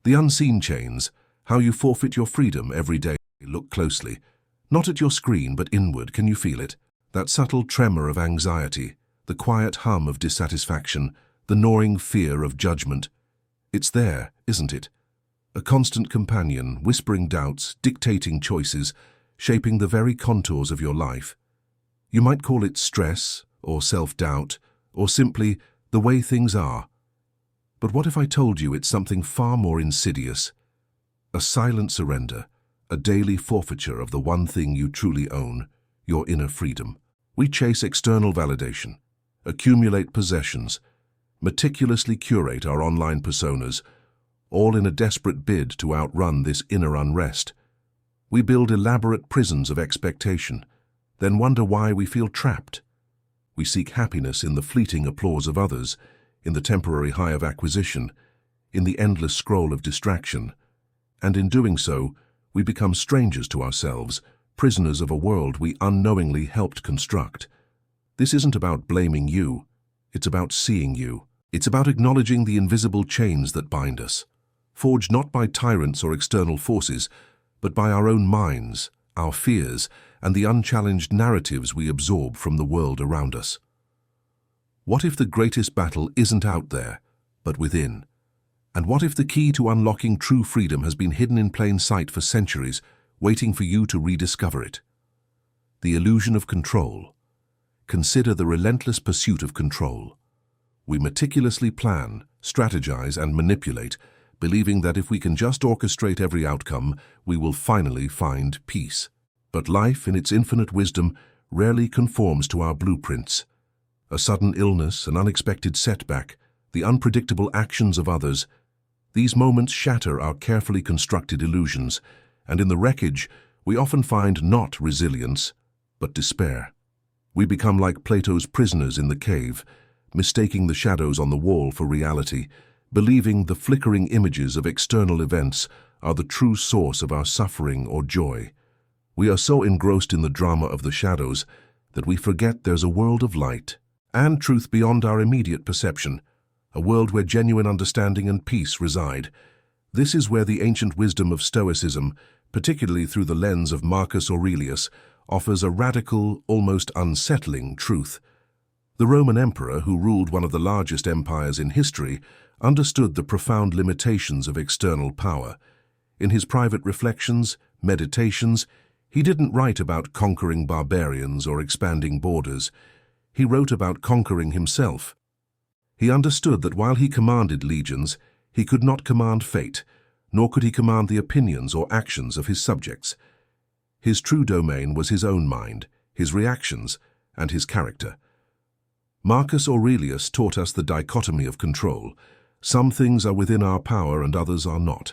The unseen chains, how you forfeit your freedom every day. Look closely. Not at your screen, but inward. Can you feel it? That subtle tremor of anxiety, the quiet hum of dissatisfaction, the gnawing fear of judgment. It's there, isn't it? A constant companion, whispering doubts, dictating choices, shaping the very contours of your life. You might call it stress, or self-doubt, or simply the way things are. But what if I told you it's something far more insidious? A silent surrender, a daily forfeiture of the one thing you truly own, your inner freedom. We chase external validation, accumulate possessions, meticulously curate our online personas, all in a desperate bid to outrun this inner unrest. We build elaborate prisons of expectation, then wonder why we feel trapped. We seek happiness in the fleeting applause of others, in the temporary high of acquisition, in the endless scroll of distraction. And in doing so, we become strangers to ourselves, prisoners of a world we unknowingly helped construct. This isn't about blaming you, it's about seeing you. It's about acknowledging the invisible chains that bind us, forged not by tyrants or external forces, but by our own minds, our fears, and the unchallenged narratives we absorb from the world around us. What if the greatest battle isn't out there, but within? And what if the key to unlocking true freedom has been hidden in plain sight for centuries, waiting for you to rediscover it? The illusion of control. Consider the relentless pursuit of control. We meticulously plan, strategize, and manipulate, believing that if we can just orchestrate every outcome, we will finally find peace. But life, in its infinite wisdom, rarely conforms to our blueprints. A sudden illness, an unexpected setback, the unpredictable actions of others, these moments shatter our carefully constructed illusions, and in the wreckage, we often find not resilience, but despair. We become like Plato's prisoners in the cave, mistaking the shadows on the wall for reality, believing the flickering images of external events are the true source of our suffering or joy. We are so engrossed in the drama of the shadows that we forget there's a world of light and truth beyond our immediate perception, a world where genuine understanding and peace reside. This is where the ancient wisdom of Stoicism, particularly through the lens of Marcus Aurelius, offers a radical, almost unsettling truth. The Roman emperor, who ruled one of the largest empires in history, understood the profound limitations of external power. In his private reflections, meditations, he didn't write about conquering barbarians or expanding borders. He wrote about conquering himself. He understood that while he commanded legions, he could not command fate, nor could he command the opinions or actions of his subjects. His true domain was his own mind, his reactions, and his character. Marcus Aurelius taught us the dichotomy of control. Some things are within our power and others are not.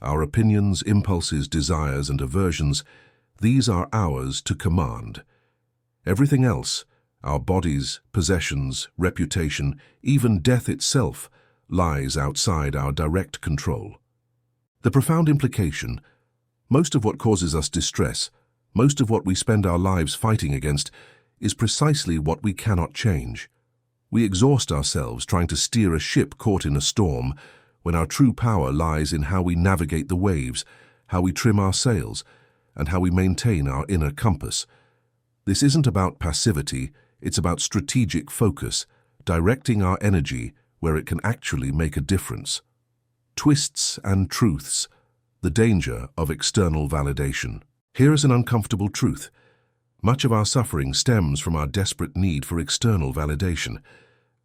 Our opinions, impulses, desires, and aversions, these are ours to command. Everything else, our bodies, possessions, reputation, even death itself, lies outside our direct control. The profound implication: most of what causes us distress, most of what we spend our lives fighting against, is precisely what we cannot change. We exhaust ourselves trying to steer a ship caught in a storm, when our true power lies in how we navigate the waves, how we trim our sails, and how we maintain our inner compass. This isn't about passivity, it's about strategic focus, directing our energy where it can actually make a difference. Twists and truths, the danger of external validation. Here is an uncomfortable truth. Much of our suffering stems from our desperate need for external validation.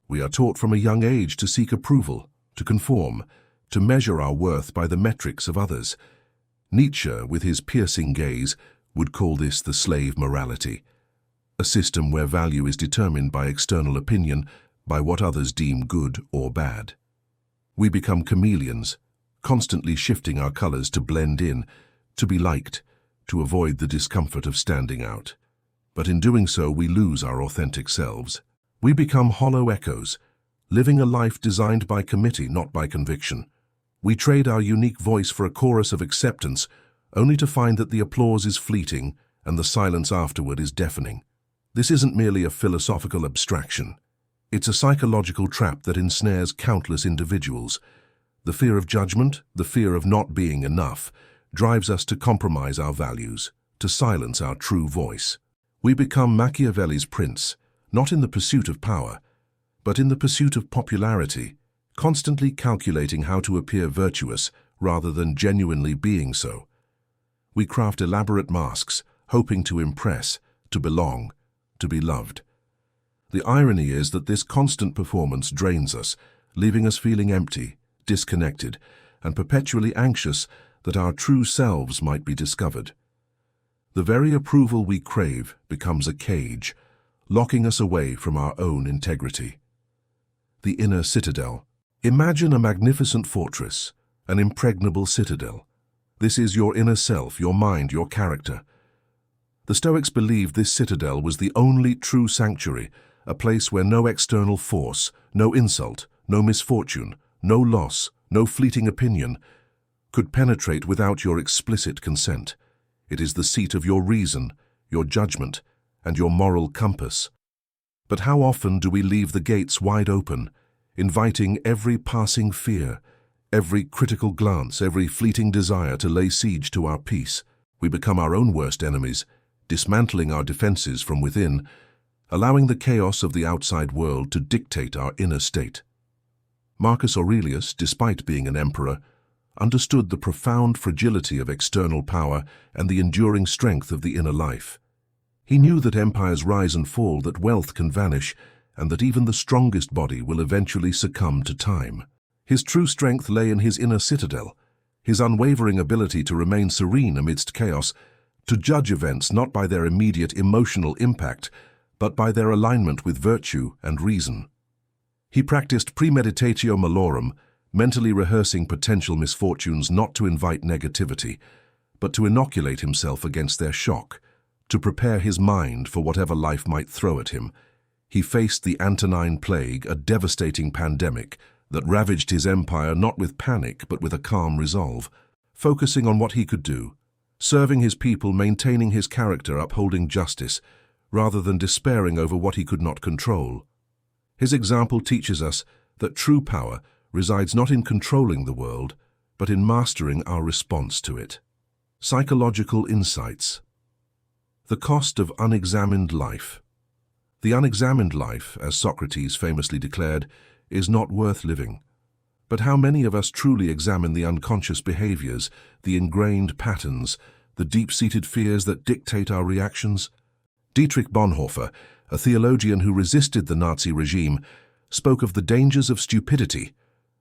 We are taught from a young age to seek approval, to conform, to measure our worth by the metrics of others. Nietzsche, with his piercing gaze, would call this the slave morality, a system where value is determined by external opinion, by what others deem good or bad. We become chameleons, constantly shifting our colors to blend in, to be liked, to avoid the discomfort of standing out. But in doing so, we lose our authentic selves. We become hollow echoes, living a life designed by committee, not by conviction. We trade our unique voice for a chorus of acceptance, only to find that the applause is fleeting and the silence afterward is deafening. This isn't merely a philosophical abstraction. It's a psychological trap that ensnares countless individuals. The fear of judgment, the fear of not being enough, drives us to compromise our values, to silence our true voice. We become Machiavelli's prince, not in the pursuit of power, but in the pursuit of popularity, constantly calculating how to appear virtuous rather than genuinely being so. We craft elaborate masks, hoping to impress, to belong, to be loved. The irony is that this constant performance drains us, leaving us feeling empty, disconnected, and perpetually anxious that our true selves might be discovered. The very approval we crave becomes a cage, locking us away from our own integrity. The inner citadel. Imagine a magnificent fortress, an impregnable citadel. This is your inner self, your mind, your character. The Stoics believed this citadel was the only true sanctuary, a place where no external force, no insult, no misfortune, no loss, no fleeting opinion could penetrate without your explicit consent. It is the seat of your reason, your judgment, and your moral compass. But how often do we leave the gates wide open, inviting every passing fear, every critical glance, every fleeting desire to lay siege to our peace? We become our own worst enemies, dismantling our defenses from within, allowing the chaos of the outside world to dictate our inner state. Marcus Aurelius, despite being an emperor, understood the profound fragility of external power and the enduring strength of the inner life. He knew that empires rise and fall, that wealth can vanish, and that even the strongest body will eventually succumb to time. His true strength lay in his inner citadel, his unwavering ability to remain serene amidst chaos, to judge events not by their immediate emotional impact, but by their alignment with virtue and reason. He practiced premeditatio malorum, mentally rehearsing potential misfortunes not to invite negativity, but to inoculate himself against their shock, to prepare his mind for whatever life might throw at him. He faced the Antonine Plague, a devastating pandemic that ravaged his empire not with panic but with a calm resolve, focusing on what he could do, serving his people, maintaining his character, upholding justice, rather than despairing over what he could not control. His example teaches us that true power resides not in controlling the world, but in mastering our response to it. Psychological insights. The cost of unexamined life. The unexamined life, as Socrates famously declared, is not worth living. But how many of us truly examine the unconscious behaviors, the ingrained patterns, the deep-seated fears that dictate our reactions? Dietrich Bonhoeffer, a theologian who resisted the Nazi regime, spoke of the dangers of stupidity,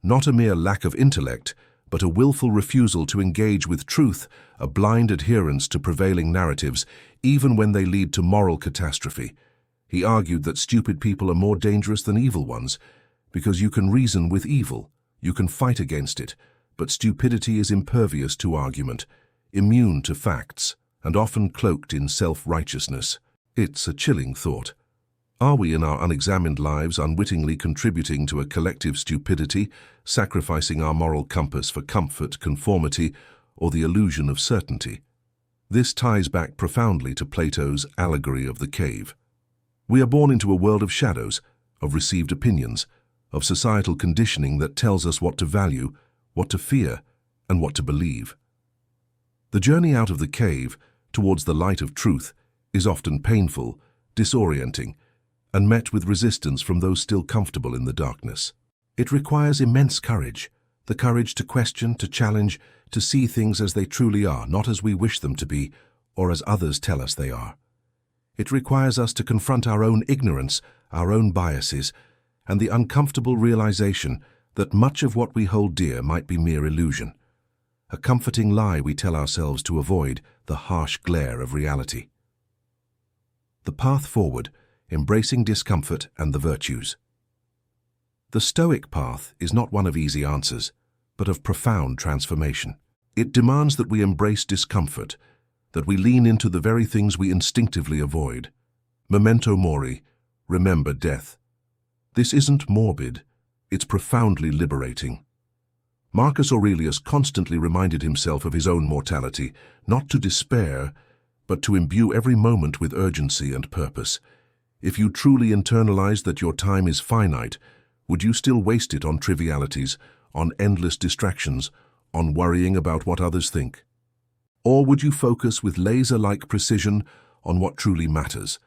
not a mere lack of intellect, but a willful refusal to engage with truth, a blind adherence to prevailing narratives, even when they lead to moral catastrophe. He argued that stupid people are more dangerous than evil ones, because you can reason with evil, you can fight against it, but stupidity is impervious to argument, immune to facts, and often cloaked in self-righteousness. It's a chilling thought. Are we in our unexamined lives unwittingly contributing to a collective stupidity, sacrificing our moral compass for comfort, conformity, or the illusion of certainty? This ties back profoundly to Plato's allegory of the cave. We are born into a world of shadows, of received opinions, of societal conditioning that tells us what to value, what to fear, and what to believe. The journey out of the cave, towards the light of truth, is often painful, disorienting, and met with resistance from those still comfortable in the darkness. It requires immense courage, the courage to question, to challenge, to see things as they truly are, not as we wish them to be, or as others tell us they are. It requires us to confront our own ignorance, our own biases, and the uncomfortable realization that much of what we hold dear might be mere illusion, a comforting lie we tell ourselves to avoid the harsh glare of reality. The path forward, embracing discomfort and the virtues. The Stoic path is not one of easy answers, but of profound transformation. It demands that we embrace discomfort, that we lean into the very things we instinctively avoid. Memento mori, remember death. This isn't morbid, it's profoundly liberating. Marcus Aurelius constantly reminded himself of his own mortality, not to despair, but to imbue every moment with urgency and purpose. If you truly internalize that your time is finite, would you still waste it on trivialities, on endless distractions, on worrying about what others think? Or would you focus with laser-like precision on what truly matters,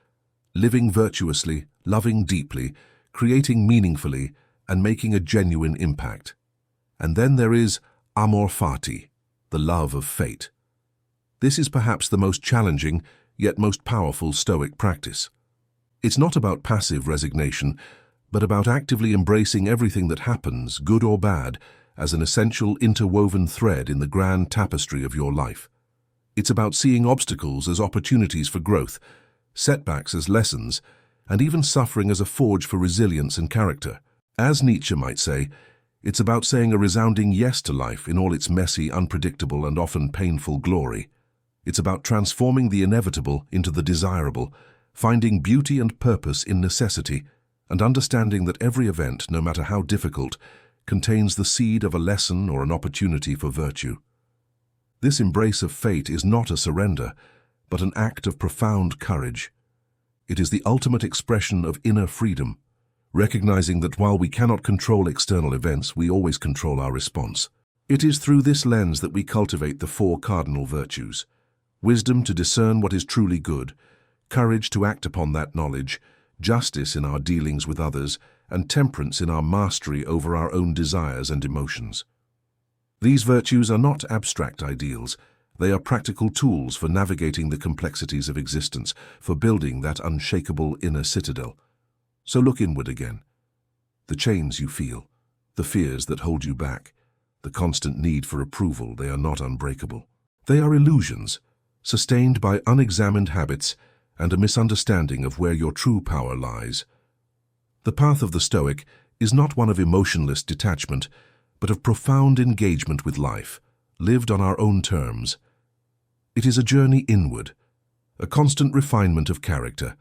living virtuously, loving deeply, creating meaningfully, and making a genuine impact? And then there is amor fati, the love of fate. This is perhaps the most challenging, yet most powerful Stoic practice. It's not about passive resignation, but about actively embracing everything that happens, good or bad, as an essential interwoven thread in the grand tapestry of your life. It's about seeing obstacles as opportunities for growth, setbacks as lessons, and even suffering as a forge for resilience and character. As Nietzsche might say, it's about saying a resounding yes to life in all its messy, unpredictable, and often painful glory. It's about transforming the inevitable into the desirable, finding beauty and purpose in necessity, and understanding that every event, no matter how difficult, contains the seed of a lesson or an opportunity for virtue. This embrace of fate is not a surrender, but an act of profound courage. It is the ultimate expression of inner freedom, recognizing that while we cannot control external events, we always control our response. It is through this lens that we cultivate the four cardinal virtues: wisdom to discern what is truly good, courage to act upon that knowledge, justice in our dealings with others, and temperance in our mastery over our own desires and emotions. These virtues are not abstract ideals. They are practical tools for navigating the complexities of existence, for building that unshakable inner citadel. So look inward again. The chains you feel, the fears that hold you back, the constant need for approval, they are not unbreakable. They are illusions, sustained by unexamined habits and a misunderstanding of where your true power lies. The path of the Stoic is not one of emotionless detachment, but of profound engagement with life, lived on our own terms. It is a journey inward, a constant refinement of character,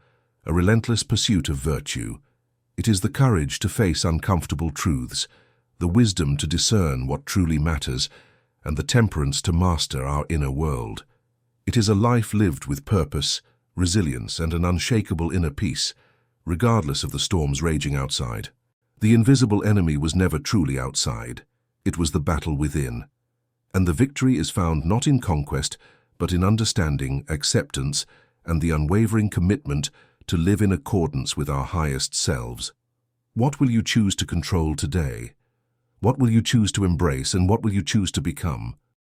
a relentless pursuit of virtue. It is the courage to face uncomfortable truths, the wisdom to discern what truly matters, and the temperance to master our inner world. It is a life lived with purpose, resilience, and an unshakable inner peace, regardless of the storms raging outside. The invisible enemy was never truly outside. It was the battle within. And the victory is found not in conquest, but in understanding, acceptance, and the unwavering commitment to live in accordance with our highest selves. What will you choose to control today? What will you choose to embrace, and what will you choose to become?